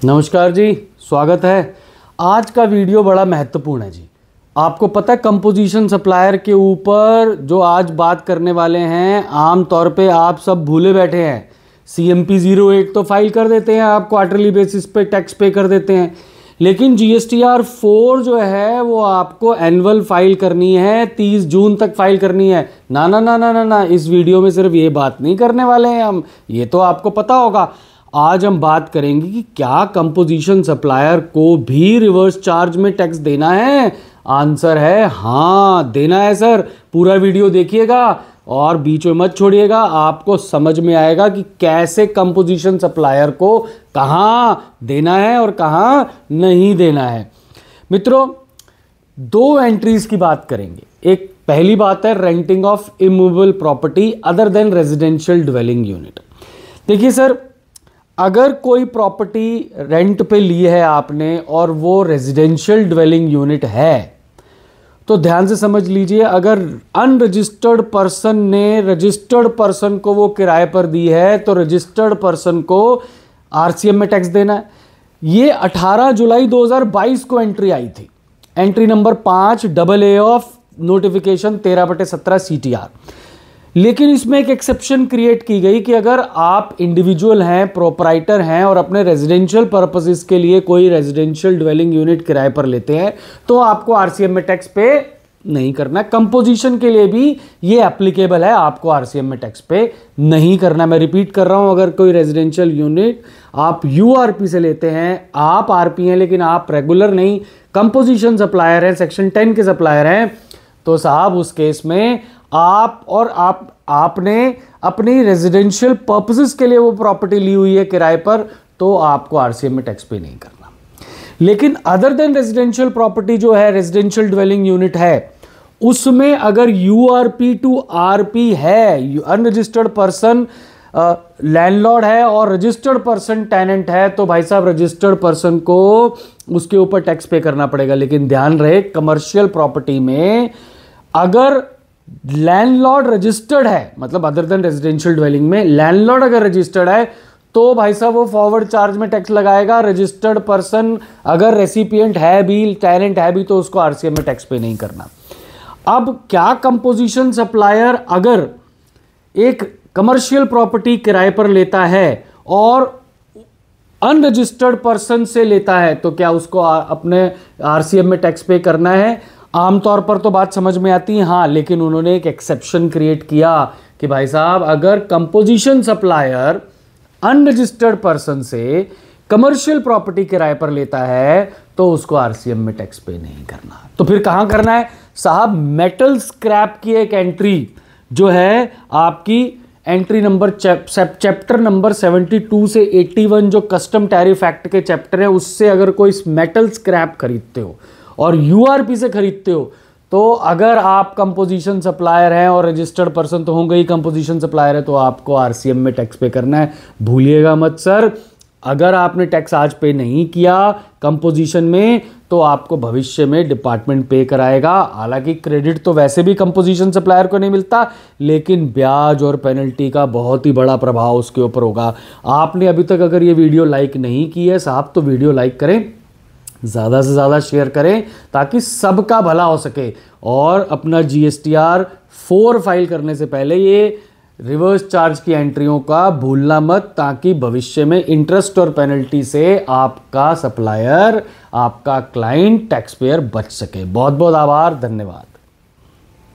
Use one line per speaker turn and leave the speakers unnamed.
नमस्कार जी, स्वागत है। आज का वीडियो बड़ा महत्वपूर्ण है जी। आपको पता है कंपोजिशन सप्लायर के ऊपर जो आज बात करने वाले हैं, आम तौर पे आप सब भूले बैठे हैं। CMP 01 तो फाइल कर देते हैं, आप क्वार्टरली बेसिस पे टैक्स पे कर देते हैं, लेकिन GSTR 4 जो है वो आपको एनुअल फाइल करनी है, 30 जून तक फाइल करनी है। ना ना ना ना ना ना, इस वीडियो में सिर्फ ये बात नहीं करने वाले हैं हम, ये तो आपको पता होगा। आज हम बात करेंगे कि क्या कंपोजिशन सप्लायर को भी रिवर्स चार्ज में टैक्स देना है। आंसर है हाँ, देना है सर। पूरा वीडियो देखिएगा और बीच में मत छोड़िएगा, आपको समझ में आएगा कि कैसे कंपोजिशन सप्लायर को कहाँ देना है और कहाँ नहीं देना है। मित्रों, दो एंट्रीज की बात करेंगे। एक पहली बात है renting of immovable property other than residential dwelling unit. देखिए सर, अगर कोई प्रॉपर्टी रेंट पे ली है आपने और वो रेजिडेंशियल ड्वेलिंग यूनिट है, तो ध्यान से समझ लीजिए, अगर अनरजिस्टर्ड पर्सन ने रजिस्टर्ड पर्सन को वो किराए पर दी है तो रजिस्टर्ड पर्सन को RCM में टैक्स देना है। ये 18 जुलाई 2022 को एंट्री आई थी, entry number 5 AA of notification 13/17 CTR। लेकिन इसमें एक एक्सेप्शन क्रिएट की गई कि अगर आप इंडिविजुअल हैं, प्रोपराइटर हैं और अपने रेजिडेंशियल पर्पसेस के लिए कोई रेजिडेंशियल ड्वेलिंग यूनिट किराए पर लेते हैं तो आपको RCM में टैक्स पे नहीं करना। कंपोजिशन के लिए भी ये एप्लीकेबल है, आपको RCM में टैक्स पे नहीं करना। मैं रिपीट कर रहा हूं, अगर कोई रेजिडेंशियल यूनिट आप URP से लेते हैं, आप RP हैं लेकिन आप रेगुलर नहीं, कंपोजिशन सप्लायर हैं, सेक्शन 10 के सप्लायर हैं, तो साहब उस केस में आपने अपनी रेजिडेंशियल पर्पसेस के लिए वो प्रॉपर्टी ली हुई है किराए पर, तो आपको RCM में टैक्स पे नहीं करना। लेकिन अदर देन रेजिडेंशियल प्रॉपर्टी जो है, रेजिडेंशियल ड्वेलिंग यूनिट है, उसमें अगर URP टू RP है, अनरजिस्टर्ड पर्सन लैंडलॉर्ड है और रजिस्टर्ड पर्सन टेनेंट है, तो भाई साहब रजिस्टर्ड पर्सन को उसके ऊपर टैक्स पे करना पड़ेगा। लेकिन ध्यान रहे, कमर्शियल प्रॉपर्टी में अगर लैंडलॉर्ड रजिस्टर्ड है, मतलब अदर देन रेजिडेंशियल ड्वेलिंग में लैंडलॉर्ड अगर रजिस्टर्ड है, तो भाई साहब वो फॉरवर्ड चार्ज में टैक्स लगाएगा। रजिस्टर्ड पर्सन अगर रेसिपिएंट है भी, टेनेंट है भी, तो उसको RCM में टैक्स पे नहीं करना। अब क्या कंपोजिशन सप्लायर अगर एक कमर्शियल प्रॉपर्टी किराए पर लेता है और अनरजिस्टर्ड पर्सन से लेता है, तो क्या उसको अपने RCM में टैक्स पे करना है? आमतौर पर तो बात समझ में आती है हाँ, लेकिन उन्होंने एक एक्सेप्शन क्रिएट किया कि भाई साहब अगर कंपोजिशन सप्लायर अनरजिस्टर्ड पर्सन से कमर्शियल प्रॉपर्टी किराए पर लेता है तो उसको RCM में टैक्स पे नहीं करना। तो फिर कहां करना है साहब? मेटल स्क्रैप की एक एंट्री जो है आपकी एंट्री नंबर चैप्टर नंबर 72 से 81 जो कस्टम टैरिफ एक्ट के चैप्टर है, उससे अगर कोई मेटल स्क्रैप खरीदते हो और URP से खरीदते हो, तो अगर आप कंपोजिशन सप्लायर हैं और रजिस्टर्ड पर्सन तो होंगे ही, कंपोजिशन सप्लायर है, तो आपको RCM में टैक्स पे करना है। भूलिएगा मत सर, अगर आपने टैक्स आज पे नहीं किया कंपोजिशन में तो आपको भविष्य में डिपार्टमेंट पे कराएगा। हालांकि क्रेडिट तो वैसे भी कंपोजिशन सप्लायर को नहीं मिलता, लेकिन ब्याज और पेनल्टी का बहुत ही बड़ा प्रभाव उसके ऊपर होगा। आपने अभी तक अगर ये वीडियो लाइक नहीं की है साहब, तो वीडियो लाइक करें, ज़्यादा से ज़्यादा शेयर करें ताकि सबका भला हो सके। और अपना GSTR 4 फाइल करने से पहले ये रिवर्स चार्ज की एंट्रियों का भूलना मत, ताकि भविष्य में इंटरेस्ट और पेनल्टी से आपका सप्लायर, आपका क्लाइंट, टैक्स पेयर बच सके। बहुत बहुत आभार, धन्यवाद।